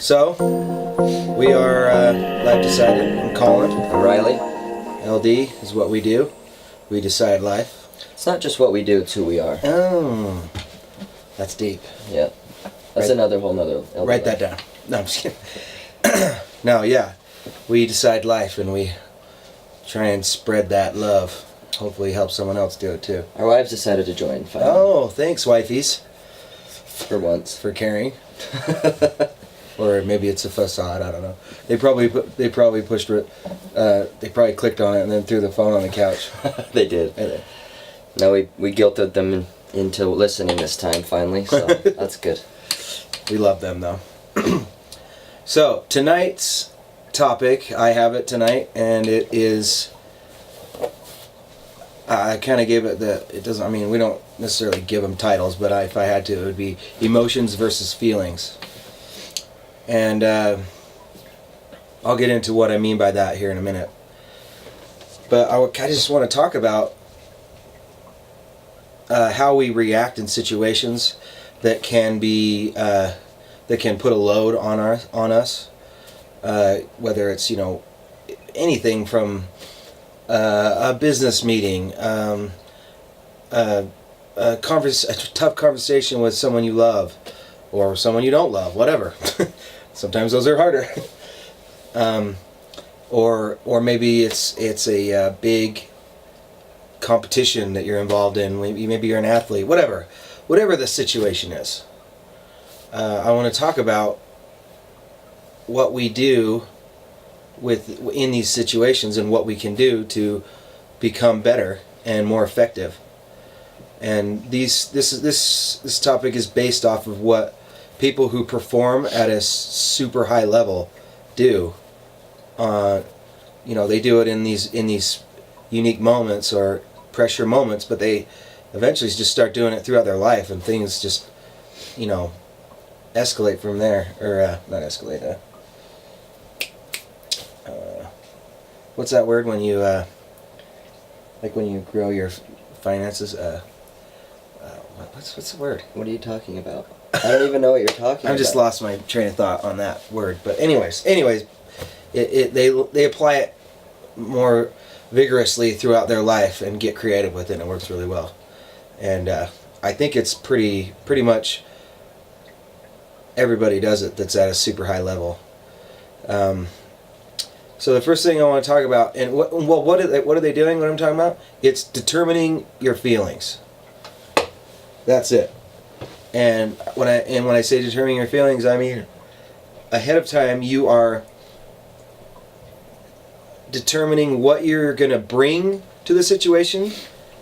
So, we are Life Decided. I'm Colin. I'm Riley. LD is what we do. We decide life. It's not just what we do, it's who we are. Oh, that's deep. Yeah. That's another whole nother LD Write life. that down. No, I'm just kidding. No, yeah. We decide life and we try and spread that love. Hopefully help someone else do it too. Our wives decided to join finally. Oh, thanks, wifeys, For once. for caring. Or maybe it's a facade. I don't know. They probably pushed it. They probably clicked on it and then threw the phone on the couch. They did. No, we guilted them into listening this time finally, so that's good. We love them though. So tonight's topic, I have it tonight, and it is. I kind of gave it it doesn't. I mean, we don't necessarily give them titles, but if I had to, it would be emotions versus feelings. And I'll get into what I mean by that here in a minute. But I just want to talk about how we react in situations that can be that can put a load on us. Whether it's anything from a business meeting, a tough conversation with someone you love, or someone you don't love, whatever. Sometimes those are harder. Or maybe it's a big competition that you're involved in. Maybe you're an athlete. Whatever the situation is. I want to talk about what we do in these situations and what we can do to become better and more effective. And this topic is based off of what people who perform at a super high level do. They do it in these unique moments or pressure moments, but they eventually just start doing it throughout their life, and things just escalate from there, or not escalate. What's that word when you like when you grow your finances? What's the word? What are you talking about? I don't even know what you're talking about. I've just lost my train of thought on that word. But anyways, they apply it more vigorously throughout their life and get creative with it, and it works really well. And I think it's pretty much everybody does it that's at a super high level. So the first thing I want to talk about, and what are they doing? What I'm talking about? It's determining your feelings. That's it. And when I say determining your feelings, I mean ahead of time you are determining what you're going to bring to the situation,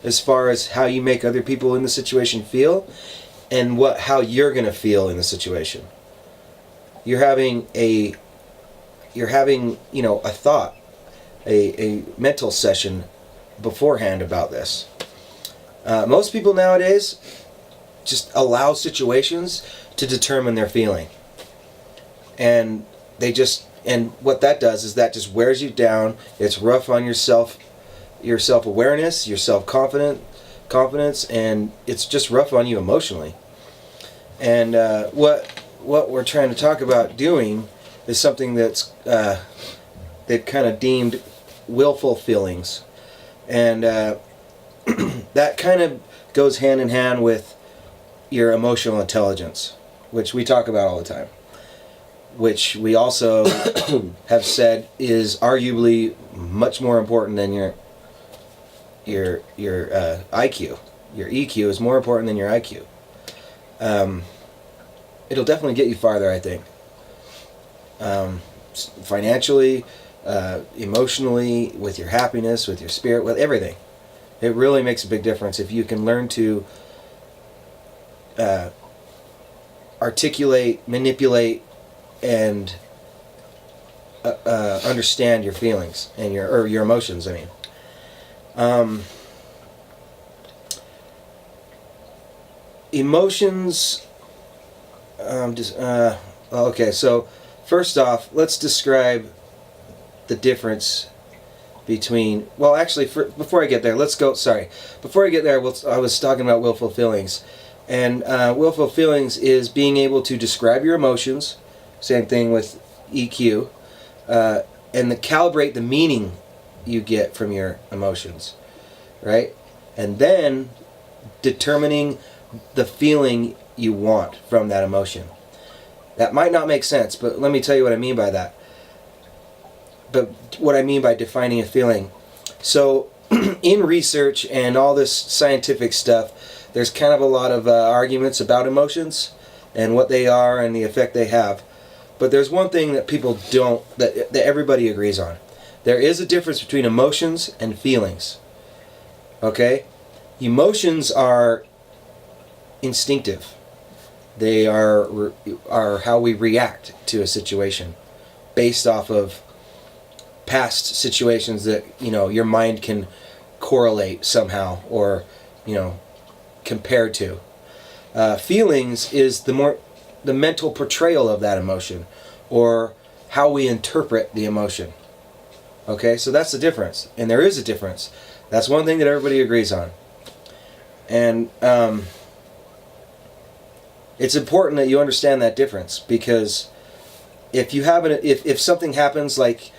as far as how you make other people in the situation feel, and how you're going to feel in the situation. You're having a thought, a mental session beforehand about this. Most people nowadays just allow situations to determine their feeling, and what that does is that just wears you down. It's rough on your self-awareness, your self-confidence, and it's just rough on you emotionally. And what we're trying to talk about doing is something that's they've kind of deemed willful feelings, and that kind of goes hand in hand with your emotional intelligence, which we talk about all the time, which we also have said is arguably much more important than your IQ. Your EQ is more important than your IQ. It'll definitely get you farther, I think. Financially, emotionally, with your happiness, with your spirit, with everything. It really makes a big difference if you can learn to articulate, manipulate, and understand your feelings and your emotions. I mean, emotions. Okay, so first off, let's describe the difference between. Well, actually, before I get there, Before I get there, I was talking about willful feelings. And willful feelings is being able to describe your emotions Same thing with EQ. And calibrate the meaning you get from your emotions, right? And then determining the feeling you want from that emotion. That might not make sense, but let me tell you what I mean by that. But what I mean by defining a feeling. So in research and all this scientific stuff, there's kind of a lot of arguments about emotions and what they are and the effect they have. But there's one thing that people don't, that everybody agrees on. There is a difference between emotions and feelings. Okay? Emotions are instinctive. They are how we react to a situation based off of past situations that, your mind can correlate somehow or, compare to. Feelings is the mental portrayal of that emotion or how we interpret the emotion. Okay, so that's the difference. And there is a difference. That's one thing that everybody agrees on. And it's important that you understand that difference, because if you have if something happens like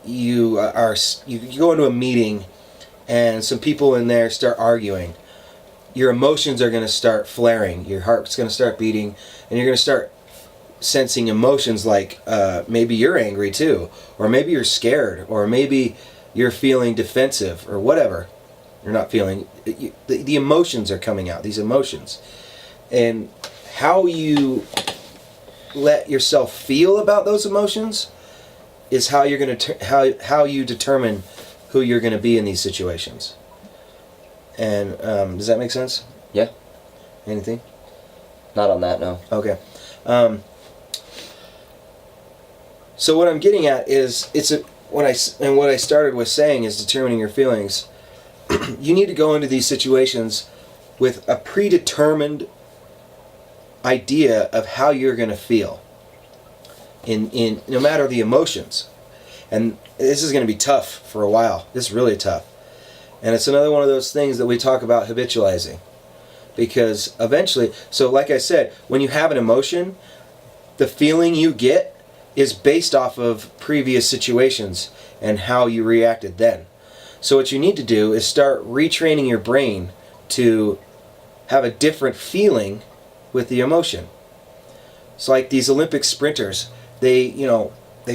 you go into a meeting and some people in there start arguing, your emotions are going to start flaring, your heart's going to start beating, and you're going to start sensing emotions like maybe you're angry too, or maybe you're scared, or maybe you're feeling defensive, or whatever. You're not feeling, the emotions are coming out, these emotions. And how you let yourself feel about those emotions is how you're going to how you determine who you're going to be in these situations. And does that make sense? Yeah. Anything? Not on that, no. Okay. So what I'm getting at is what I started with saying is determining your feelings. You need to go into these situations with a predetermined idea of how you're going to feel in no matter the emotions. And this is going to be tough for a while. This is really tough. And it's another one of those things that we talk about habitualizing. Because eventually, so like I said, when you have an emotion, the feeling you get is based off of previous situations and how you reacted then. So what you need to do is start retraining your brain to have a different feeling with the emotion. It's like these Olympic sprinters. They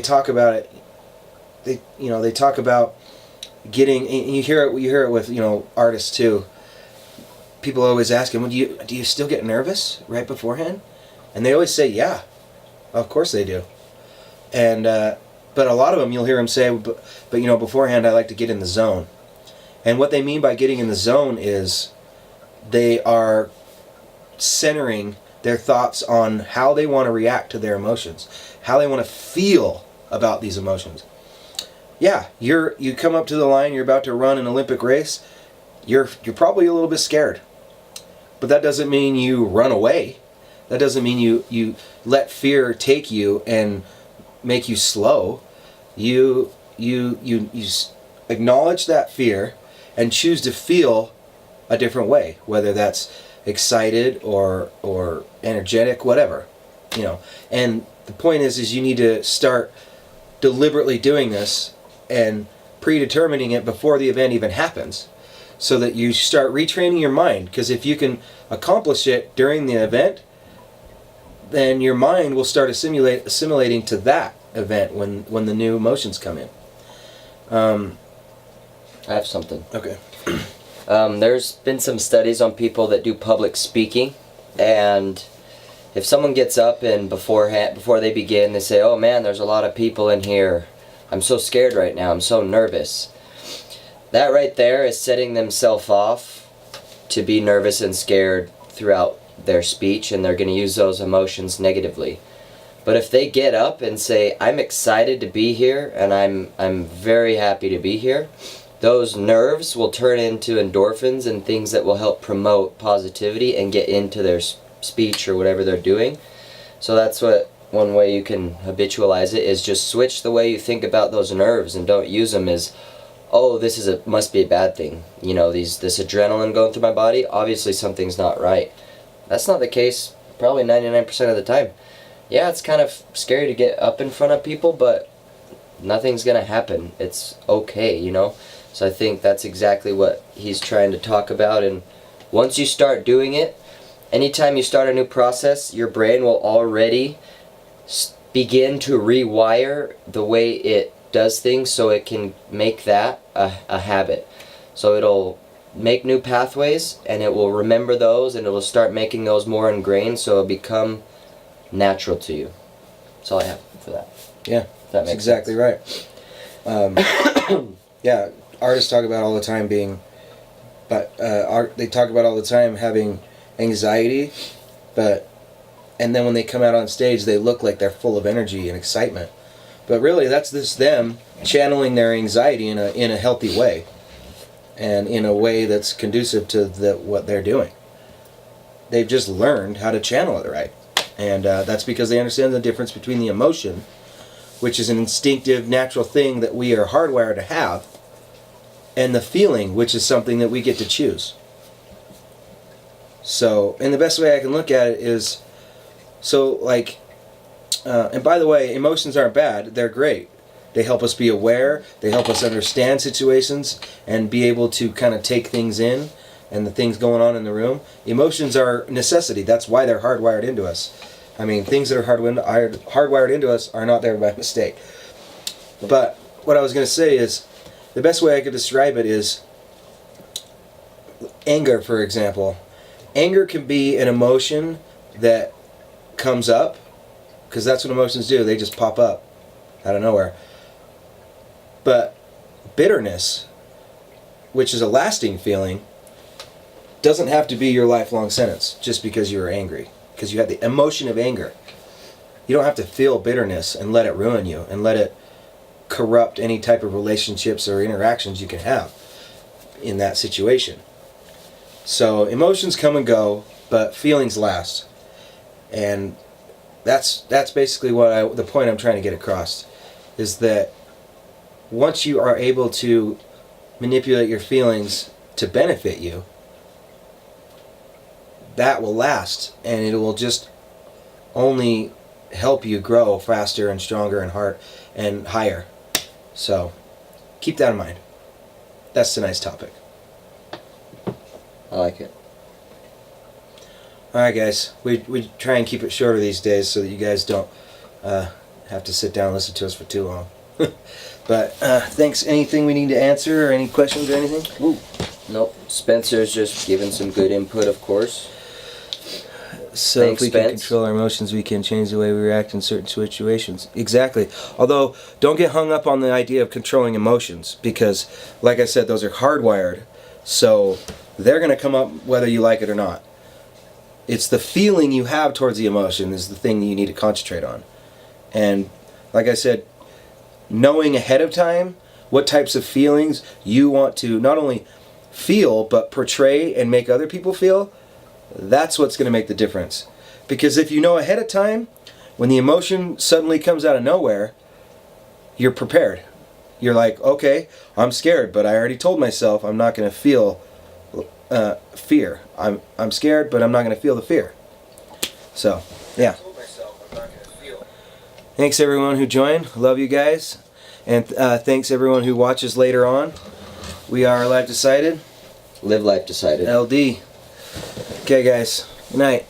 talk about it. They talk about getting, and you hear it with artists too. People always ask them, do you still get nervous right beforehand? And they always say, yeah, of course they do. And but a lot of them, you'll hear them say, but beforehand I like to get in the zone. And what they mean by getting in the zone is they are centering their thoughts on how they want to react to their emotions, how they want to feel about these emotions. Yeah, you come up to the line, you're about to run an Olympic race, you're probably a little bit scared. But that doesn't mean you run away. That doesn't mean you let fear take you and make you slow. You acknowledge that fear and choose to feel a different way, whether that's excited or energetic, whatever. And the point is you need to start deliberately doing this and predetermining it before the event even happens, so that you start retraining your mind. Because if you can accomplish it during the event, then your mind will start assimilating to that event when the new emotions come in. I have something. Okay. There's been some studies on people that do public speaking, and if someone gets up and before they begin, they say, "Oh man, there's a lot of people in here. I'm so scared right now. I'm so nervous." That right there is setting themselves off to be nervous and scared throughout their speech, and they're going to use those emotions negatively. But if they get up and say, "I'm excited to be here, and I'm very happy to be here," those nerves will turn into endorphins and things that will help promote positivity and get into their speech or whatever they're doing. So that's one way you can habitualize it, is just switch the way you think about those nerves and don't use them as, "Oh, this must be a bad thing. This adrenaline going through my body, obviously something's not right." That's not the case probably 99% of the time. Yeah, it's kind of scary to get up in front of people, but nothing's going to happen. It's okay, you know? So I think that's exactly what he's trying to talk about. And once you start doing it, anytime you start a new process, your brain will already begin to rewire the way it does things so it can make that a habit. So it'll make new pathways and it will remember those and it will start making those more ingrained so it'll become natural to you. That's all I have for that. Yeah, That that's makes exactly sense. right. Yeah, artists talk about all the time being, but they talk about all the time having anxiety, and then when they come out on stage, they look like they're full of energy and excitement. But really, that's just them channeling their anxiety in a healthy way, and in a way that's conducive to what they're doing. They've just learned how to channel it right, and that's because they understand the difference between the emotion, which is an instinctive, natural thing that we are hardwired to have, and the feeling, which is something that we get to choose. So, and the best way I can look at it is, and by the way, emotions aren't bad, they're great. They help us be aware, they help us understand situations, and be able to kind of take things in, and the things going on in the room. Emotions are necessity, that's why they're hardwired into us. I mean, things that are hardwired into us are not there by mistake. But what I was going to say is, the best way I could describe it is anger, for example. Anger can be an emotion that comes up, because that's what emotions do. They just pop up out of nowhere. But bitterness, which is a lasting feeling, doesn't have to be your lifelong sentence just because you were angry. Because you have the emotion of anger. You don't have to feel bitterness and let it ruin you and let it corrupt any type of relationships or interactions you can have in that situation. So emotions come and go, but feelings last. And that's basically the point I'm trying to get across, is that once you are able to manipulate your feelings to benefit you, that will last, and it will just only help you grow faster and stronger and higher. So keep that in mind. That's tonight's topic. I like it. All right, guys. We try and keep it shorter these days so that you guys don't have to sit down and listen to us for too long. But thanks. Anything we need to answer or any questions or anything? Ooh. Nope. Spencer's just giving some good input, of course. So Thanks, if we can Spence. control our emotions, we can change the way we react in certain situations. Exactly. Although, don't get hung up on the idea of controlling emotions, because, like I said, those are hardwired. So they're going to come up whether you like it or not. It's the feeling you have towards the emotion is the thing that you need to concentrate on. And like I said, knowing ahead of time what types of feelings you want to not only feel, but portray and make other people feel, that's what's going to make the difference. Because if you know ahead of time, when the emotion suddenly comes out of nowhere, you're prepared. You're like, okay, I'm scared, but I already told myself I'm not going to feel fear. I'm scared, but I'm not going to feel the fear. So, yeah. Thanks everyone who joined. Love you guys. And thanks everyone who watches later on. We are Life Decided. Live Life Decided. LD. Okay guys. Good night.